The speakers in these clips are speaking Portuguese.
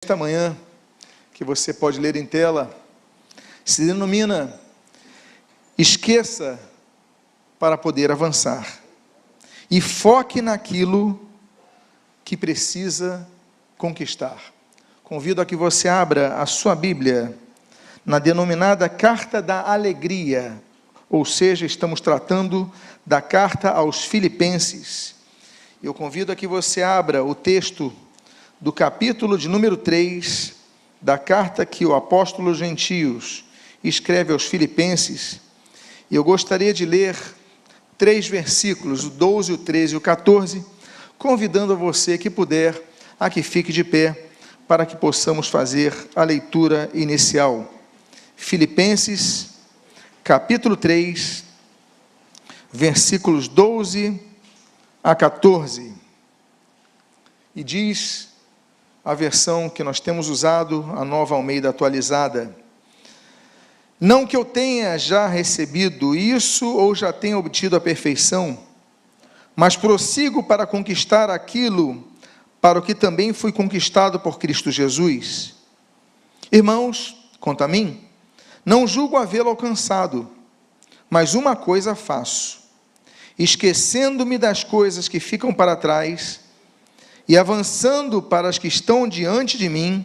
Esta manhã, que você pode ler em tela, se denomina Esqueça para poder avançar e foque naquilo que precisa conquistar. Convido a que você abra a sua Bíblia na denominada Carta da Alegria, ou seja, estamos tratando da carta aos Filipenses. Eu convido a que você abra o texto do capítulo de número 3, da carta que o apóstolo Gentios escreve aos Filipenses. E eu gostaria de ler 3 versículos, o 12, o 13 e o 14, convidando a você que puder, a que fique de pé, para que possamos fazer a leitura inicial. Filipenses, capítulo 3, versículos 12 a 14. E diz a versão que nós temos usado, a Nova Almeida atualizada: não que eu tenha já recebido isso ou já tenha obtido a perfeição, mas prossigo para conquistar aquilo para o que também fui conquistado por Cristo Jesus. Irmãos, quanto a mim, não julgo havê-lo alcançado, mas uma coisa faço, esquecendo-me das coisas que ficam para trás e avançando para as que estão diante de mim,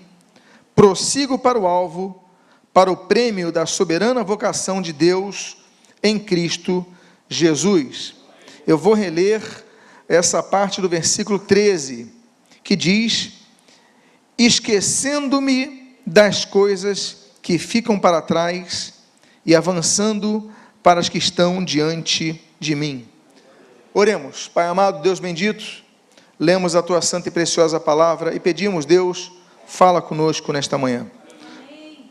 prossigo para o alvo, para o prêmio da soberana vocação de Deus em Cristo Jesus. Eu vou reler essa parte do versículo 13, que diz: esquecendo-me das coisas que ficam para trás e avançando para as que estão diante de mim. Oremos. Pai amado, Deus bendito, lemos a tua santa e preciosa palavra e pedimos: Deus, fala conosco nesta manhã.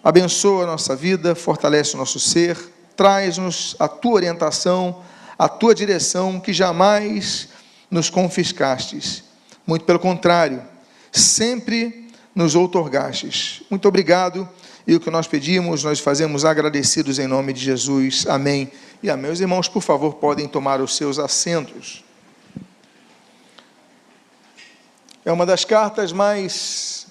Abençoa a nossa vida, fortalece o nosso ser, traz-nos a tua orientação, a tua direção, que jamais nos confiscastes. Muito pelo contrário, sempre nos outorgastes. Muito obrigado, e o que nós pedimos, nós fazemos agradecidos em nome de Jesus. Amém e amém. Os irmãos, por favor, podem tomar os seus assentos. É uma das cartas mais,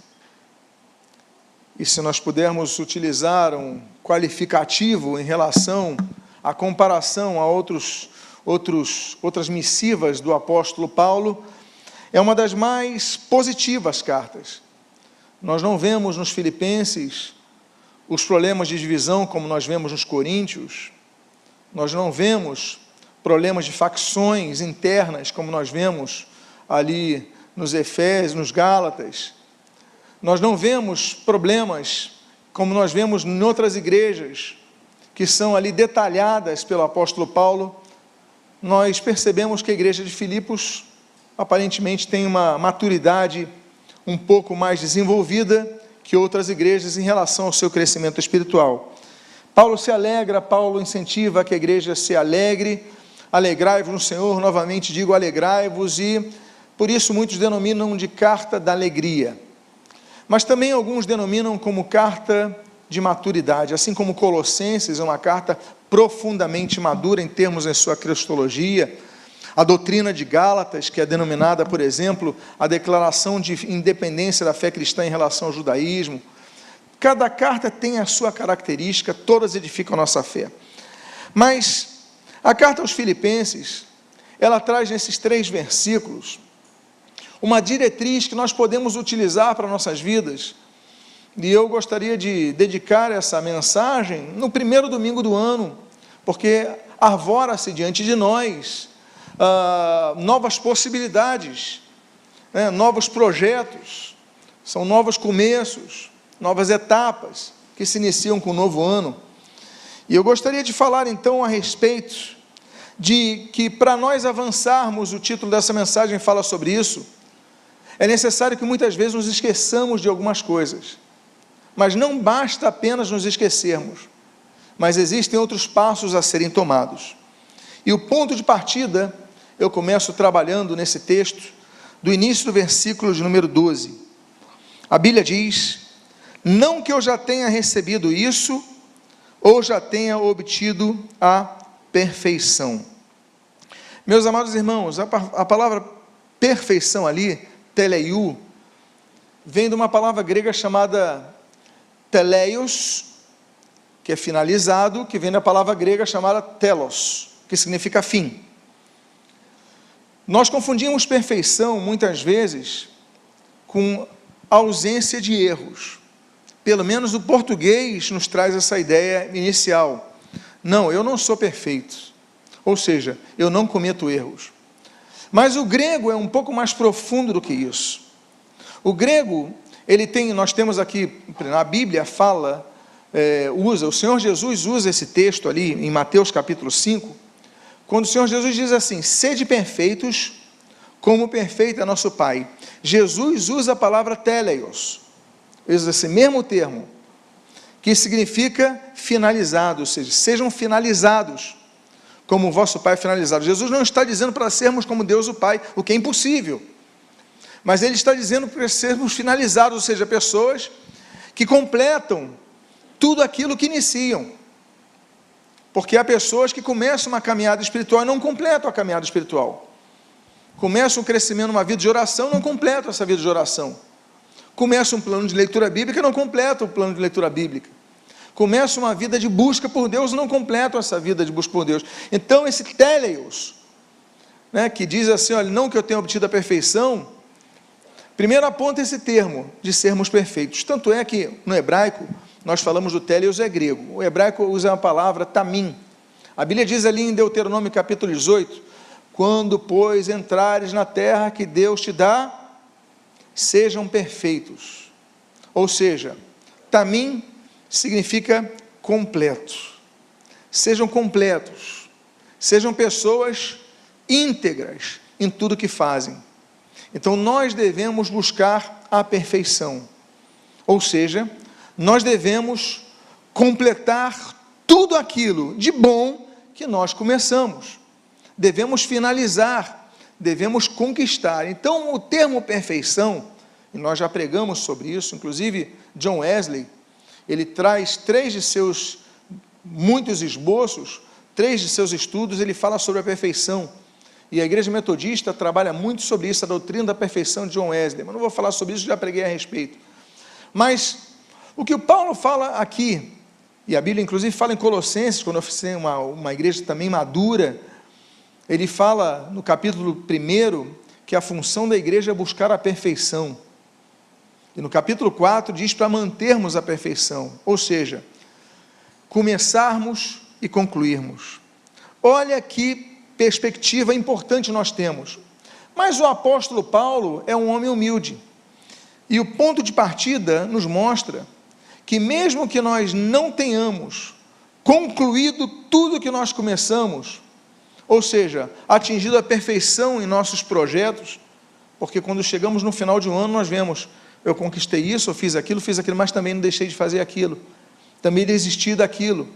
e se nós pudermos utilizar um qualificativo em relação à comparação a outras missivas do apóstolo Paulo, é uma das mais positivas cartas. Nós não vemos nos Filipenses os problemas de divisão como nós vemos nos Coríntios, nós não vemos problemas de facções internas como nós vemos ali nos Efésios, nos Gálatas. Nós não vemos problemas como nós vemos em outras igrejas, que são ali detalhadas pelo apóstolo Paulo. Nós percebemos que a igreja de Filipos aparentemente tem uma maturidade um pouco mais desenvolvida que outras igrejas em relação ao seu crescimento espiritual. Paulo se alegra, Paulo incentiva que a igreja se alegre. Alegrai-vos no Senhor, novamente digo alegrai-vos, e por isso muitos denominam de carta da alegria, mas também alguns denominam como carta de maturidade, assim como Colossenses é uma carta profundamente madura em termos da sua cristologia. A doutrina de Gálatas, que é denominada, por exemplo, a declaração de independência da fé cristã em relação ao judaísmo. Cada carta tem a sua característica, todas edificam a nossa fé. Mas a carta aos Filipenses, ela traz nesses 3 versículos uma diretriz que nós podemos utilizar para nossas vidas. E eu gostaria de dedicar essa mensagem no primeiro domingo do ano, porque arvora-se diante de nós novas possibilidades, novos projetos, são novos começos, novas etapas que se iniciam com o novo ano. E eu gostaria de falar então a respeito de que, para nós avançarmos, o título dessa mensagem fala sobre isso, é necessário que muitas vezes nos esqueçamos de algumas coisas, mas não basta apenas nos esquecermos, mas existem outros passos a serem tomados. E o ponto de partida, eu começo trabalhando nesse texto, do início do versículo de número 12. A Bíblia diz: não que eu já tenha recebido isso, ou já tenha obtido a perfeição. Meus amados irmãos, a palavra perfeição ali, teleiu, vem de uma palavra grega chamada teleios, que é finalizado, que vem da palavra grega chamada telos, que significa fim. Nós confundimos perfeição, muitas vezes, com ausência de erros. Pelo menos o português nos traz essa ideia inicial. Não, eu não sou perfeito. Ou seja, eu não cometo erros. Mas o grego é um pouco mais profundo do que isso. O grego, nós temos aqui, na Bíblia fala, o Senhor Jesus usa esse texto ali, em Mateus capítulo 5, quando o Senhor Jesus diz assim, sede perfeitos, como perfeito é nosso Pai. Jesus usa a palavra teleios, usa esse mesmo termo, que significa finalizado, ou seja, sejam finalizados, como o vosso Pai é finalizado. Jesus não está dizendo para sermos como Deus o Pai, o que é impossível, mas Ele está dizendo para sermos finalizados, ou seja, pessoas que completam tudo aquilo que iniciam, porque há pessoas que começam uma caminhada espiritual e não completam a caminhada espiritual, começam um crescimento numa vida de oração, não completam essa vida de oração, começam um plano de leitura bíblica e não completam o plano de leitura bíblica, começam uma vida de busca por Deus e não completam essa vida de busca por Deus. Então esse teleios, que diz assim, olha, não que eu tenha obtido a perfeição, primeiro aponta esse termo de sermos perfeitos, tanto é que no hebraico, nós falamos do teleios é grego, o hebraico usa a palavra tamim. A Bíblia diz ali em Deuteronômio capítulo 18, quando, pois, entrares na terra que Deus te dá, sejam perfeitos. Ou seja, tamim significa completo. Sejam completos, sejam pessoas íntegras em tudo que fazem. Então, nós devemos buscar a perfeição, ou seja, nós devemos completar tudo aquilo de bom que nós começamos, devemos finalizar, devemos conquistar. Então o termo perfeição, e nós já pregamos sobre isso, inclusive John Wesley, ele traz 3 de seus muitos esboços, 3 de seus estudos, ele fala sobre a perfeição, e a Igreja Metodista trabalha muito sobre isso, a doutrina da perfeição de John Wesley, mas não vou falar sobre isso, já preguei a respeito. Mas o que o Paulo fala aqui, e a Bíblia inclusive fala em Colossenses, quando eu fiz uma igreja também madura, ele fala no capítulo 1, que a função da igreja é buscar a perfeição, e no capítulo 4 diz para mantermos a perfeição, ou seja, começarmos e concluirmos. Olha que perspectiva importante nós temos, mas o apóstolo Paulo é um homem humilde, e o ponto de partida nos mostra que mesmo que nós não tenhamos concluído tudo que nós começamos, ou seja, atingido a perfeição em nossos projetos, porque quando chegamos no final de um ano nós vemos, eu conquistei isso, eu fiz aquilo, mas também não deixei de fazer aquilo, também desisti daquilo,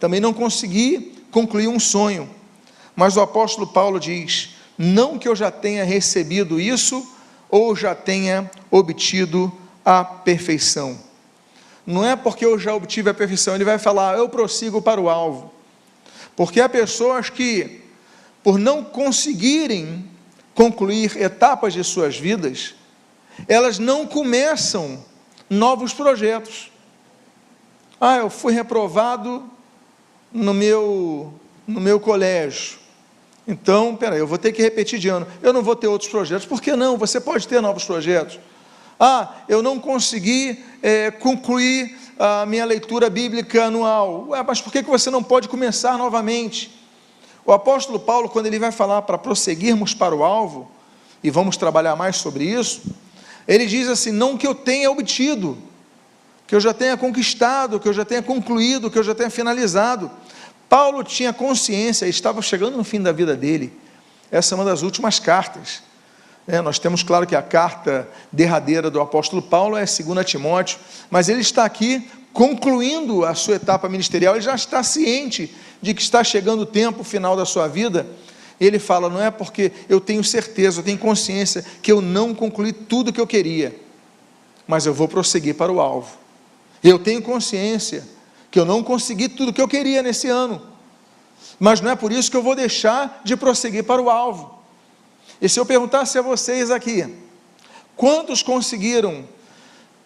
também não consegui concluir um sonho, mas o apóstolo Paulo diz, não que eu já tenha recebido isso, ou já tenha obtido a perfeição. Não é porque eu já obtive a perfeição, ele vai falar, eu prossigo para o alvo. Porque há pessoas que, por não conseguirem concluir etapas de suas vidas, elas não começam novos projetos. Eu fui reprovado no meu colégio. Então, eu vou ter que repetir de ano. Eu não vou ter outros projetos. Por que não? Você pode ter novos projetos. Eu não consegui concluir a minha leitura bíblica anual. Mas por que você não pode começar novamente? O apóstolo Paulo, quando ele vai falar para prosseguirmos para o alvo, e vamos trabalhar mais sobre isso, ele diz assim, não que eu tenha obtido, que eu já tenha conquistado, que eu já tenha concluído, que eu já tenha finalizado. Paulo tinha consciência, estava chegando no fim da vida dele. Essa é uma das últimas cartas. Nós temos, claro, que a carta derradeira do apóstolo Paulo é 2 Timóteo, mas ele está aqui concluindo a sua etapa ministerial, ele já está ciente de que está chegando o tempo final da sua vida. Ele fala, não é porque eu tenho certeza, eu tenho consciência que eu não concluí tudo o que eu queria, mas eu vou prosseguir para o alvo. Eu tenho consciência que eu não consegui tudo o que eu queria nesse ano, mas não é por isso que eu vou deixar de prosseguir para o alvo. E se eu perguntasse a vocês aqui, quantos conseguiram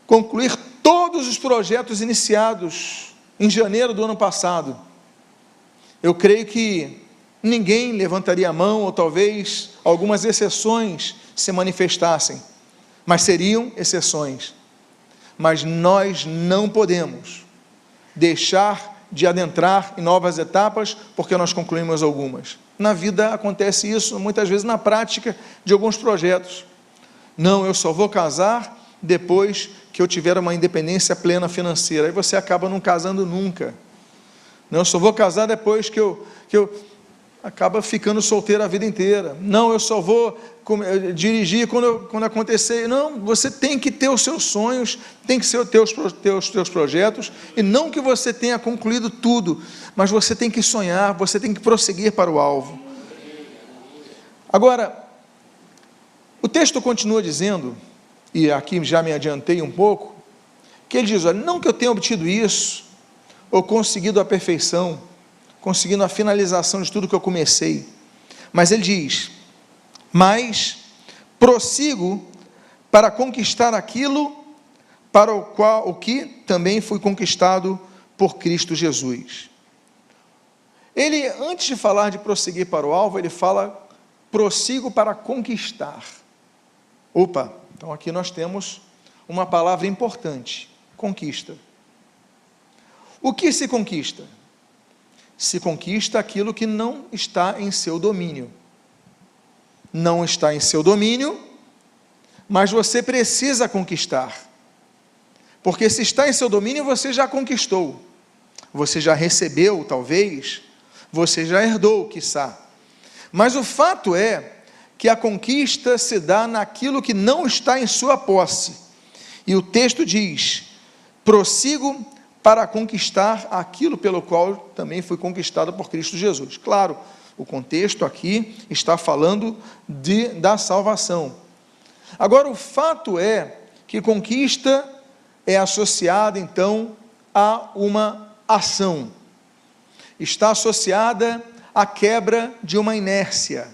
concluir todos os projetos iniciados em janeiro do ano passado, eu creio que ninguém levantaria a mão, ou talvez algumas exceções se manifestassem, mas seriam exceções. Mas nós não podemos deixar de adentrar em novas etapas, porque nós concluímos algumas. Na vida acontece isso, muitas vezes na prática de alguns projetos. Não, eu só vou casar depois que eu tiver uma independência plena financeira. Aí você acaba não casando nunca. Não, eu só vou casar depois que eu acaba ficando solteiro a vida inteira. Não, eu só vou dirigir quando acontecer. Não, você tem que ter os seus sonhos, tem que ter os teus projetos, e não que você tenha concluído tudo, mas você tem que sonhar, você tem que prosseguir para o alvo. Agora, o texto continua dizendo, e aqui já me adiantei um pouco, que ele diz, olha, não que eu tenha obtido isso, ou conseguido a perfeição, conseguindo a finalização de tudo que eu comecei, mas ele diz, mas prossigo para conquistar aquilo para o que também fui conquistado por Cristo Jesus. Ele, antes de falar de prosseguir para o alvo, ele fala, prossigo para conquistar. Opa, então aqui nós temos uma palavra importante, conquista. O que se conquista? Se conquista aquilo que não está em seu domínio. Não está em seu domínio, mas você precisa conquistar. Porque se está em seu domínio, você já conquistou. Você já recebeu, talvez, você já herdou, quiçá. Mas o fato é que a conquista se dá naquilo que não está em sua posse. E o texto diz, prossigo para conquistar aquilo pelo qual também fui conquistado por Cristo Jesus. Claro, o contexto aqui está falando da salvação. Agora, o fato é que conquista é associada, então, a uma ação. Está associada à quebra de uma inércia.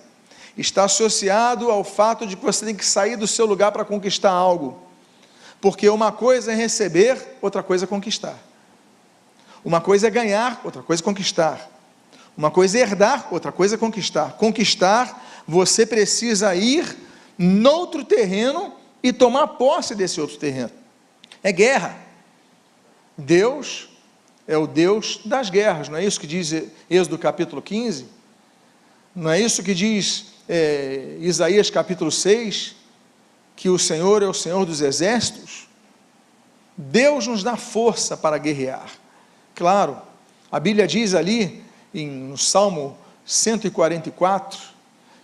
Está associado ao fato de que você tem que sair do seu lugar para conquistar algo. Porque uma coisa é receber, outra coisa é conquistar. Uma coisa é ganhar, outra coisa é conquistar. Uma coisa é herdar, outra coisa é conquistar. Conquistar, você precisa ir noutro terreno e tomar posse desse outro terreno. É guerra. Deus é o Deus das guerras, não é isso que diz Êxodo capítulo 15? Não é isso que diz Isaías capítulo 6? Que o Senhor é o Senhor dos exércitos? Deus nos dá força para guerrear. Claro, a Bíblia diz ali, no Salmo 144,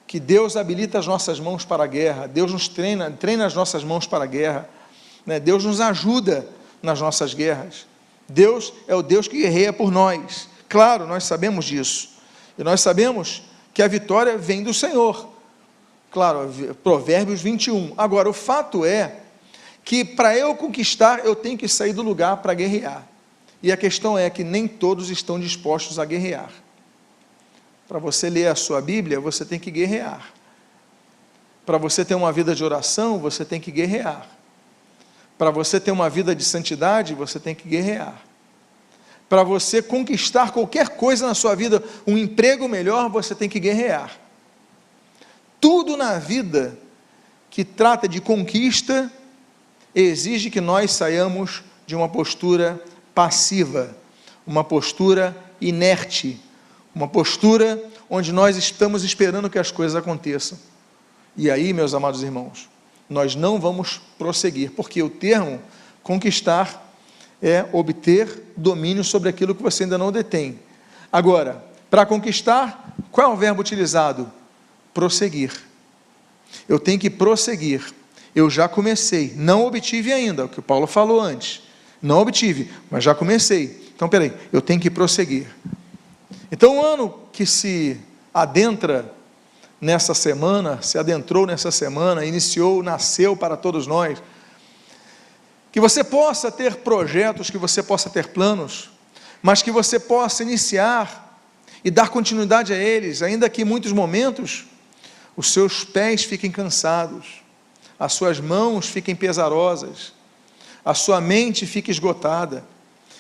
que Deus habilita as nossas mãos para a guerra, Deus nos treina as nossas mãos para a guerra, né? Deus nos ajuda nas nossas guerras, Deus é o Deus que guerreia por nós, claro, nós sabemos disso, e nós sabemos que a vitória vem do Senhor, claro, Provérbios 21, agora o fato é, que para eu conquistar, eu tenho que sair do lugar para guerrear, e a questão é que nem todos estão dispostos a guerrear. Para você ler a sua Bíblia, você tem que guerrear. Para você ter uma vida de oração, você tem que guerrear. Para você ter uma vida de santidade, você tem que guerrear. Para você conquistar qualquer coisa na sua vida, um emprego melhor, você tem que guerrear. Tudo na vida que trata de conquista, exige que nós saiamos de uma postura passiva, uma postura inerte, uma postura onde nós estamos esperando que as coisas aconteçam. E aí, meus amados irmãos, nós não vamos prosseguir, porque o termo conquistar é obter domínio sobre aquilo que você ainda não detém. Agora, para conquistar, qual é o verbo utilizado? Prosseguir. Eu tenho que prosseguir. Eu já comecei, não obtive ainda, o que o Paulo falou antes. Não obtive, mas já comecei. Então, peraí, eu tenho que prosseguir. Então, o ano que se adentra nessa semana, se adentrou nessa semana, iniciou, nasceu para todos nós, que você possa ter projetos, que você possa ter planos, mas que você possa iniciar e dar continuidade a eles, ainda que em muitos momentos os seus pés fiquem cansados, as suas mãos fiquem pesarosas, a sua mente fica esgotada,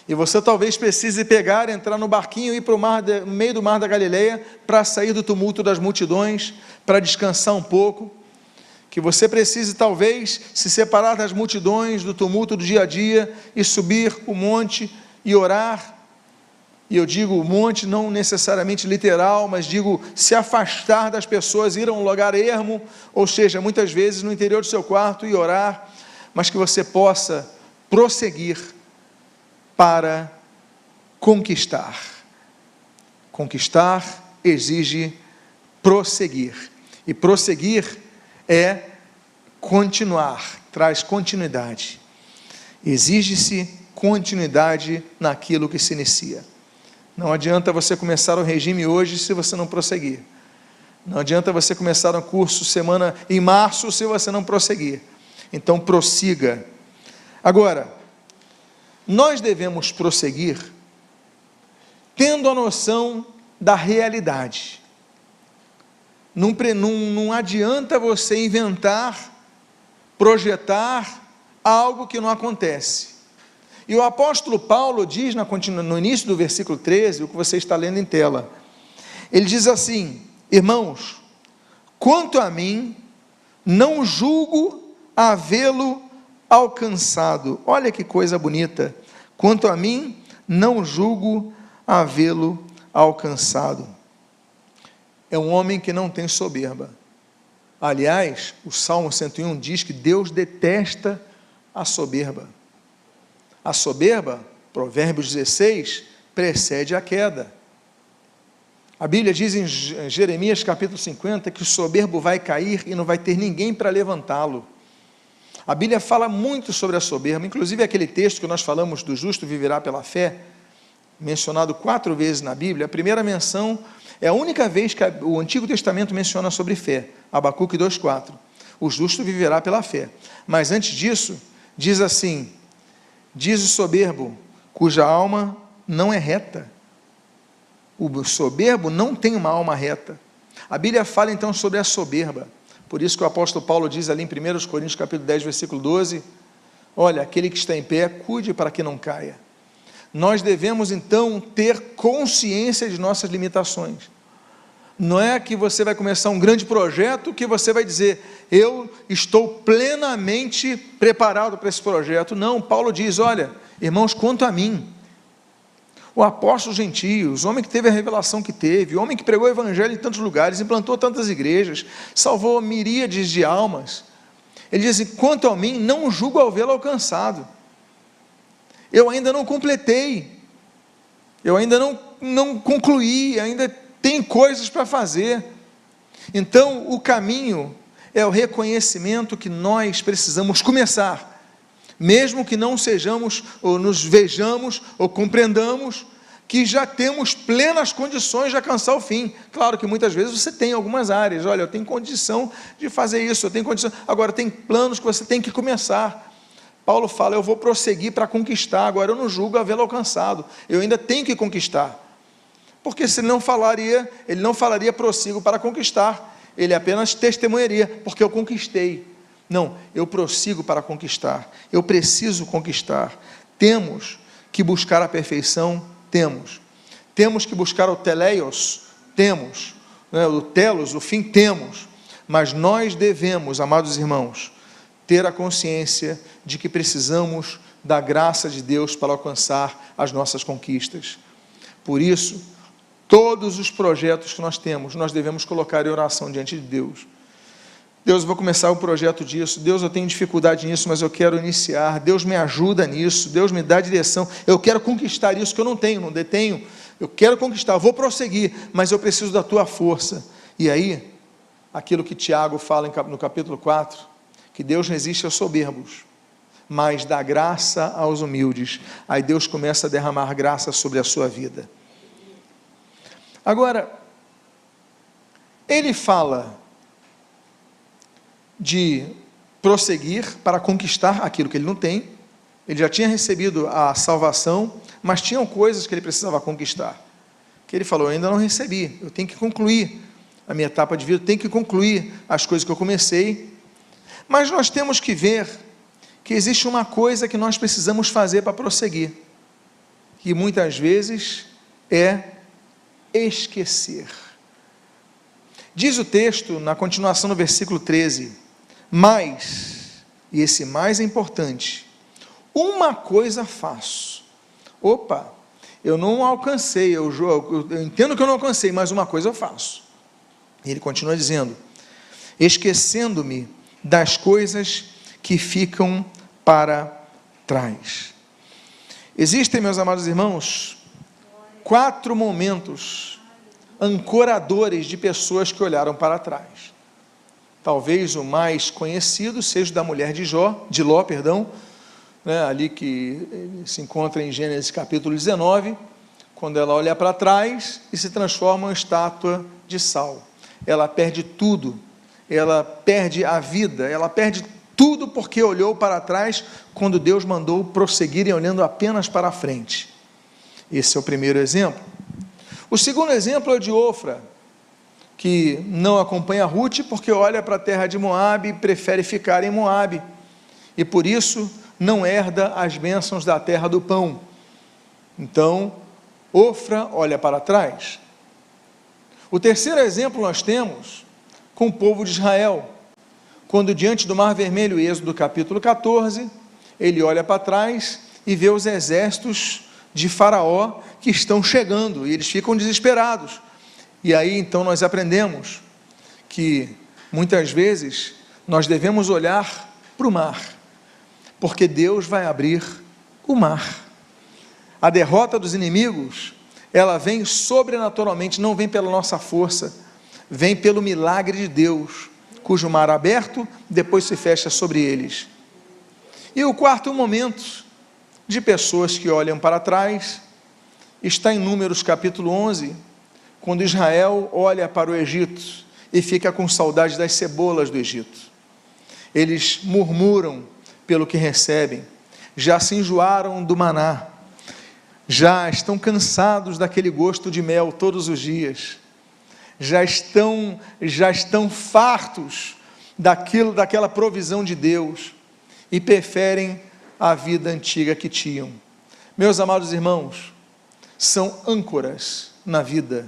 e você talvez precise pegar, entrar no barquinho e ir para no meio do mar da Galileia, para sair do tumulto das multidões, para descansar um pouco, que você precise talvez se separar das multidões, do tumulto do dia a dia, e subir o monte e orar. E eu digo o monte não necessariamente literal, mas digo se afastar das pessoas, ir a um lugar ermo, ou seja, muitas vezes no interior do seu quarto e orar, mas que você possa prosseguir para conquistar. Conquistar exige prosseguir, e prosseguir é continuar, traz continuidade. Exige-se continuidade naquilo que se inicia. Não adianta você começar o regime hoje se você não prosseguir. Não adianta você começar um curso em março se você não prosseguir. Então prossiga. Agora, nós devemos prosseguir tendo a noção da realidade. Não adianta você inventar, projetar algo que não acontece. E o apóstolo Paulo diz no início do versículo 13, o que você está lendo em tela, ele diz assim: irmãos, quanto a mim, não julgo havê-lo alcançado. Olha que coisa bonita. Quanto a mim, não julgo havê-lo alcançado. É um homem que não tem soberba. Aliás, o Salmo 101 diz que Deus detesta a soberba. A soberba, Provérbios 16, precede a queda. A Bíblia diz em Jeremias capítulo 50 que o soberbo vai cair e não vai ter ninguém para levantá-lo. A Bíblia fala muito sobre a soberba, inclusive aquele texto que nós falamos do justo viverá pela fé, mencionado 4 vezes na Bíblia. A primeira menção é a única vez que o Antigo Testamento menciona sobre fé, Abacuque 2,4. O justo viverá pela fé. Mas antes disso, diz assim: diz o soberbo, cuja alma não é reta. O soberbo não tem uma alma reta. A Bíblia fala então sobre a soberba. Por isso que o apóstolo Paulo diz ali em 1 Coríntios capítulo 10, versículo 12, olha, aquele que está em pé, cuide para que não caia. Nós devemos então ter consciência de nossas limitações. Não é que você vai começar um grande projeto que você vai dizer, eu estou plenamente preparado para esse projeto. Não, Paulo diz, olha, irmãos, quanto a mim, o apóstolo gentios, o homem que teve a revelação que teve, o homem que pregou o evangelho em tantos lugares, implantou tantas igrejas, salvou miríades de almas, ele diz assim, quanto a mim, não julgo havê-lo alcançado. Eu ainda não completei, eu ainda não concluí, ainda tem coisas para fazer. Então o caminho é o reconhecimento que nós precisamos começar, mesmo que não sejamos, ou nos vejamos, ou compreendamos, que já temos plenas condições de alcançar o fim. Claro que muitas vezes você tem algumas áreas, olha, eu tenho condição de fazer isso, eu tenho condição, agora tem planos que você tem que começar. Paulo fala, eu vou prosseguir para conquistar, agora eu não julgo havê-lo alcançado, eu ainda tenho que conquistar. Porque se ele não falaria prossigo para conquistar, ele apenas testemunharia, porque eu conquistei. Não, eu prossigo para conquistar, eu preciso conquistar. Temos que buscar a perfeição, temos que buscar o teleios, o telos, o fim temos, mas nós devemos, amados irmãos, ter a consciência de que precisamos da graça de Deus para alcançar as nossas conquistas. Por isso, todos os projetos que nós temos, nós devemos colocar em oração diante de Deus. Deus, eu vou começar o projeto disso, Deus, eu tenho dificuldade nisso, mas eu quero iniciar, Deus me ajuda nisso, Deus me dá direção, eu quero conquistar isso que eu não tenho, não detenho, eu quero conquistar, eu vou prosseguir, mas eu preciso da tua força. E aí, aquilo que Tiago fala no capítulo 4, que Deus resiste aos soberbos, mas dá graça aos humildes. Aí Deus começa a derramar graça sobre a sua vida. Agora, ele fala de prosseguir para conquistar aquilo que ele não tem. Ele já tinha recebido a salvação, mas tinham coisas que ele precisava conquistar, que ele falou, eu ainda não recebi, eu tenho que concluir a minha etapa de vida, eu tenho que concluir as coisas que eu comecei. Mas nós temos que ver que existe uma coisa que nós precisamos fazer para prosseguir, que muitas vezes é esquecer. Diz o texto, na continuação do versículo 13, mas, e esse mais é importante, uma coisa faço. Opa, eu não alcancei, eu entendo que eu não alcancei, mas uma coisa eu faço. E ele continua dizendo, esquecendo-me das coisas que ficam para trás. Existem, meus amados irmãos, 4 momentos ancoradores de pessoas que olharam para trás. Talvez o mais conhecido seja o da mulher de Ló, ali que se encontra em Gênesis capítulo 19, quando ela olha para trás e se transforma em estátua de sal. Ela perde tudo, ela perde a vida, ela perde tudo porque olhou para trás quando Deus mandou prosseguirem olhando apenas para a frente. Esse é o primeiro exemplo. O segundo exemplo é o de Ofra, que não acompanha Ruth porque olha para a terra de Moabe e prefere ficar em Moabe, e por isso não herda as bênçãos da terra do pão. Então, Ofra olha para trás. O terceiro exemplo nós temos com o povo de Israel, quando diante do Mar Vermelho, Êxodo capítulo 14, ele olha para trás e vê os exércitos de Faraó que estão chegando, e eles ficam desesperados. E aí então nós aprendemos que muitas vezes nós devemos olhar para o mar, porque Deus vai abrir o mar. A derrota dos inimigos, ela vem sobrenaturalmente, não vem pela nossa força, vem pelo milagre de Deus, cujo mar aberto depois se fecha sobre eles. E o quarto momento de pessoas que olham para trás está em Números capítulo 11, quando Israel olha para o Egito e fica com saudade das cebolas do Egito. Eles murmuram pelo que recebem, já se enjoaram do maná, já estão cansados daquele gosto de mel todos os dias, já estão fartos daquela provisão de Deus, e preferem a vida antiga que tinham. Meus amados irmãos, são âncoras na vida.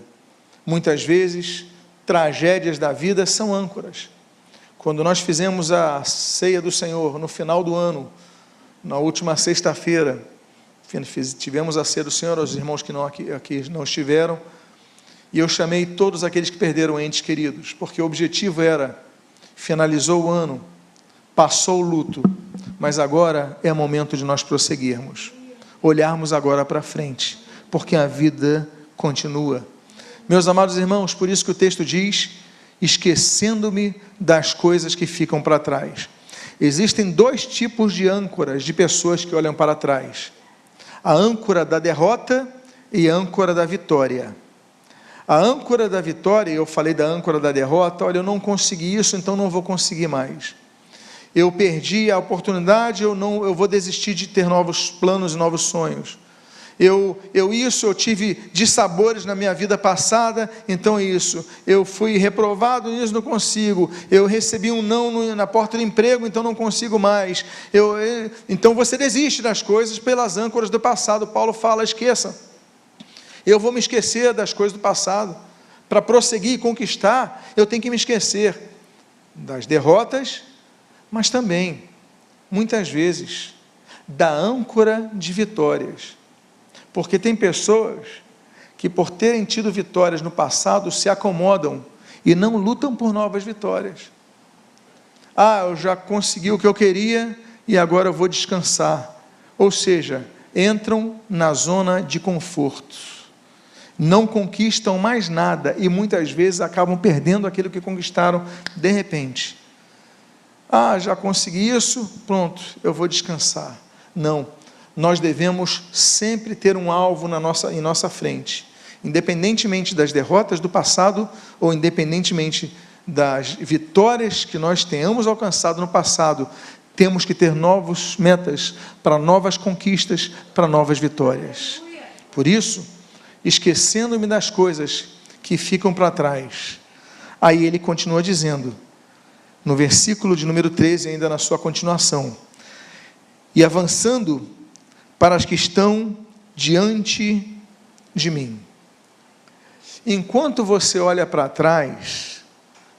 Muitas vezes, tragédias da vida são âncoras. Quando nós fizemos a ceia do Senhor, no final do ano, na última sexta-feira, tivemos a ceia do Senhor, aos irmãos que aqui não estiveram, e eu chamei todos aqueles que perderam entes queridos, porque o objetivo era, finalizou o ano, passou o luto, mas agora é momento de nós prosseguirmos, olharmos agora para frente, porque a vida continua. Meus amados irmãos, por isso que o texto diz, esquecendo-me das coisas que ficam para trás. Existem 2 tipos de âncoras de pessoas que olham para trás: a âncora da derrota e a âncora da vitória. A âncora da vitória, eu falei da âncora da derrota, olha, eu não consegui isso, então não vou conseguir mais. Eu perdi a oportunidade, eu vou desistir de ter novos planos e novos sonhos. Eu tive dissabores na minha vida passada, então isso. Eu fui reprovado nisso, não consigo. Eu recebi um não na porta do emprego, então não consigo mais. Então você desiste das coisas pelas âncoras do passado. Paulo fala, esqueça. Eu vou me esquecer das coisas do passado. Para prosseguir e conquistar, eu tenho que me esquecer das derrotas, mas também, muitas vezes, da âncora de vitórias. Porque tem pessoas que, por terem tido vitórias no passado, se acomodam e não lutam por novas vitórias. Eu já consegui o que eu queria e agora eu vou descansar. Ou seja, entram na zona de conforto, não conquistam mais nada e muitas vezes acabam perdendo aquilo que conquistaram de repente. Já consegui isso, pronto, eu vou descansar. Não, nós devemos sempre ter um alvo em nossa frente, independentemente das derrotas do passado ou independentemente das vitórias que nós tenhamos alcançado no passado, temos que ter novas metas para novas conquistas, para novas vitórias. Por isso, esquecendo-me das coisas que ficam para trás. Aí ele continua dizendo, no versículo de número 13, ainda na sua continuação, e avançando para as que estão diante de mim. Enquanto você olha para trás,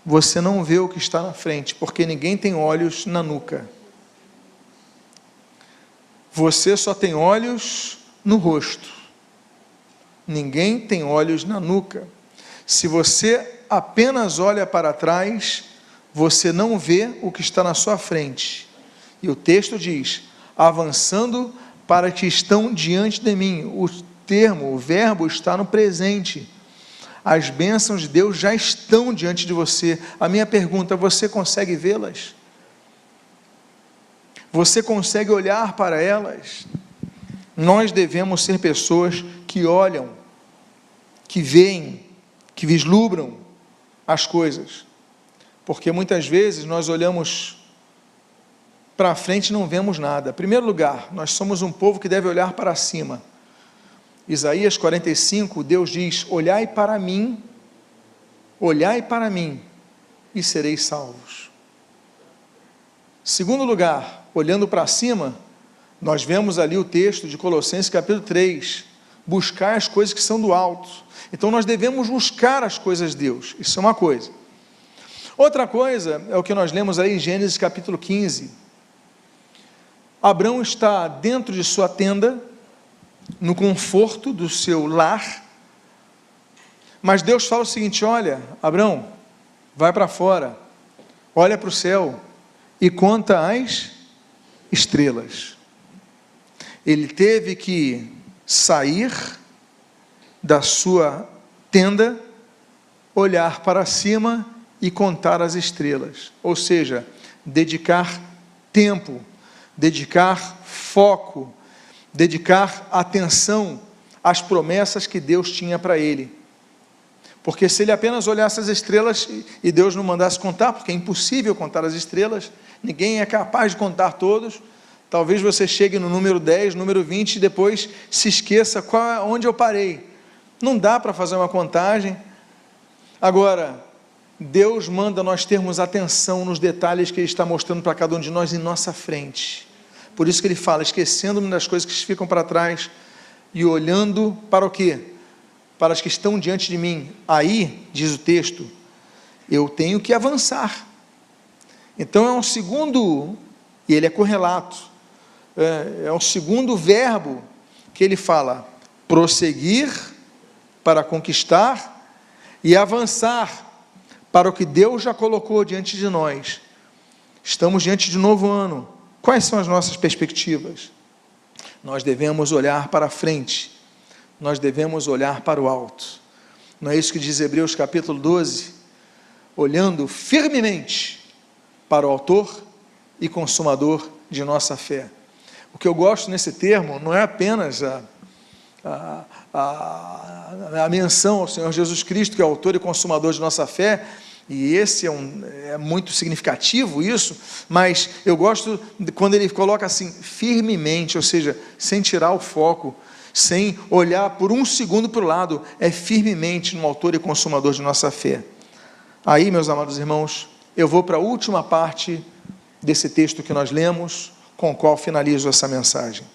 você não vê o que está na frente, porque ninguém tem olhos na nuca. Você só tem olhos no rosto. Ninguém tem olhos na nuca. Se você apenas olha para trás, você não vê o que está na sua frente. E o texto diz: avançando para que estão diante de mim. O verbo está no presente. As bênçãos de Deus já estão diante de você. A minha pergunta: você consegue vê-las? Você consegue olhar para elas? Nós devemos ser pessoas que olham, que veem, que vislumbram as coisas, porque muitas vezes nós olhamos para frente e não vemos nada. Em primeiro lugar, nós somos um povo que deve olhar para cima. Isaías 45, Deus diz: olhai para mim, e sereis salvos. Segundo lugar, olhando para cima, nós vemos ali o texto de Colossenses capítulo 3, buscar as coisas que são do alto. Então nós devemos buscar as coisas de Deus, isso é uma coisa. Outra coisa é o que nós lemos aí em Gênesis capítulo 15. Abrão está dentro de sua tenda, no conforto do seu lar, mas Deus fala o seguinte: olha, Abrão, vai para fora, olha para o céu e conta as estrelas. Ele teve que sair da sua tenda, olhar para cima e contar as estrelas, ou seja, dedicar tempo, dedicar foco, dedicar atenção às promessas que Deus tinha para ele. Porque se ele apenas olhasse as estrelas e Deus não mandasse contar, porque é impossível contar as estrelas, ninguém é capaz de contar todos, talvez você chegue no número 10, número 20 e depois se esqueça onde eu parei. Não dá para fazer uma contagem. Agora, Deus manda nós termos atenção nos detalhes que Ele está mostrando para cada um de nós em nossa frente. Por isso que Ele fala: esquecendo-me das coisas que ficam para trás e olhando para o quê? Para as que estão diante de mim. Aí, diz o texto, eu tenho que avançar. Então é um segundo, e ele é correlato, é um segundo verbo que ele fala: prosseguir para conquistar e avançar para o que Deus já colocou diante de nós. Estamos diante de um novo ano. Quais são as nossas perspectivas? Nós devemos olhar para frente, nós devemos olhar para o alto. Não é isso que diz Hebreus capítulo 12? Olhando firmemente para o autor e consumador de nossa fé. O que eu gosto nesse termo não é apenas a menção ao Senhor Jesus Cristo, que é o autor e consumador de nossa fé, e esse é muito significativo isso, mas eu gosto quando ele coloca assim, firmemente, ou seja, sem tirar o foco, sem olhar por um segundo para o lado, é firmemente no autor e consumador de nossa fé. Aí, meus amados irmãos, eu vou para a última parte desse texto que nós lemos, com o qual finalizo essa mensagem.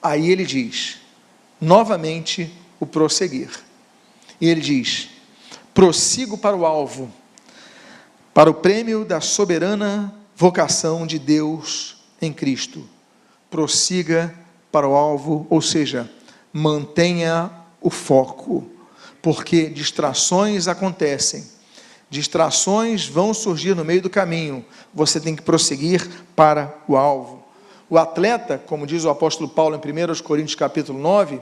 Aí ele diz, novamente, o prosseguir. E ele diz: prossigo para o alvo, para o prêmio da soberana vocação de Deus em Cristo. Prossiga para o alvo, ou seja, mantenha o foco, porque distrações acontecem, distrações vão surgir no meio do caminho, você tem que prosseguir para o alvo. O atleta, como diz o apóstolo Paulo em 1 Coríntios capítulo 9,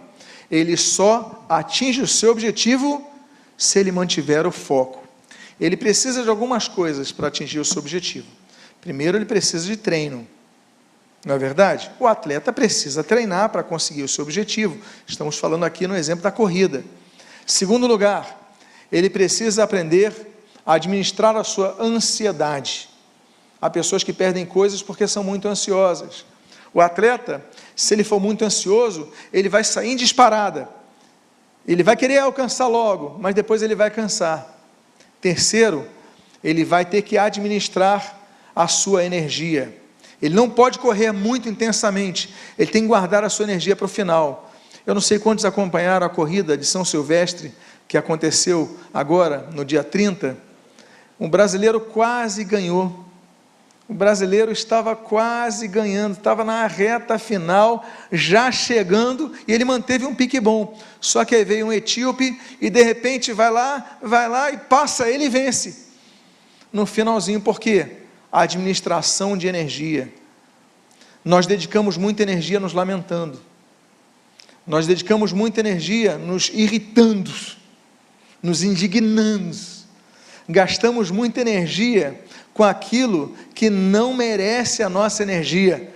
ele só atinge o seu objetivo se ele mantiver o foco. Ele precisa de algumas coisas para atingir o seu objetivo. Primeiro, ele precisa de treino. Não é verdade? O atleta precisa treinar para conseguir o seu objetivo. Estamos falando aqui no exemplo da corrida. Segundo lugar, ele precisa aprender a administrar a sua ansiedade. Há pessoas que perdem coisas porque são muito ansiosas. O atleta, se ele for muito ansioso, ele vai sair em disparada. Ele vai querer alcançar logo, mas depois ele vai cansar. Terceiro, ele vai ter que administrar a sua energia. Ele não pode correr muito intensamente, ele tem que guardar a sua energia para o final. Eu não sei quantos acompanharam a corrida de São Silvestre, que aconteceu agora, no dia 30, um brasileiro quase ganhou, o brasileiro estava quase ganhando, estava na reta final, já chegando, e ele manteve um pique bom, só que aí veio um etíope, e de repente vai lá, e passa ele e vence, no finalzinho. Por quê? A administração de energia. Nós dedicamos muita energia nos lamentando, nós dedicamos muita energia nos irritando, nos indignando, gastamos muita energia com aquilo que não merece a nossa energia,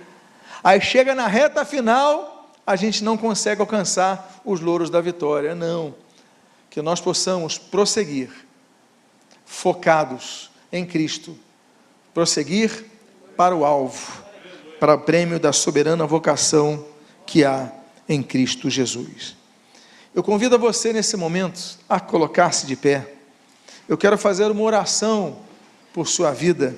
aí chega na reta final, a gente não consegue alcançar os louros da vitória. Não, que nós possamos prosseguir, focados em Cristo, prosseguir para o alvo, para o prêmio da soberana vocação que há em Cristo Jesus. Eu convido a você nesse momento a colocar-se de pé. Eu quero fazer uma oração por sua vida.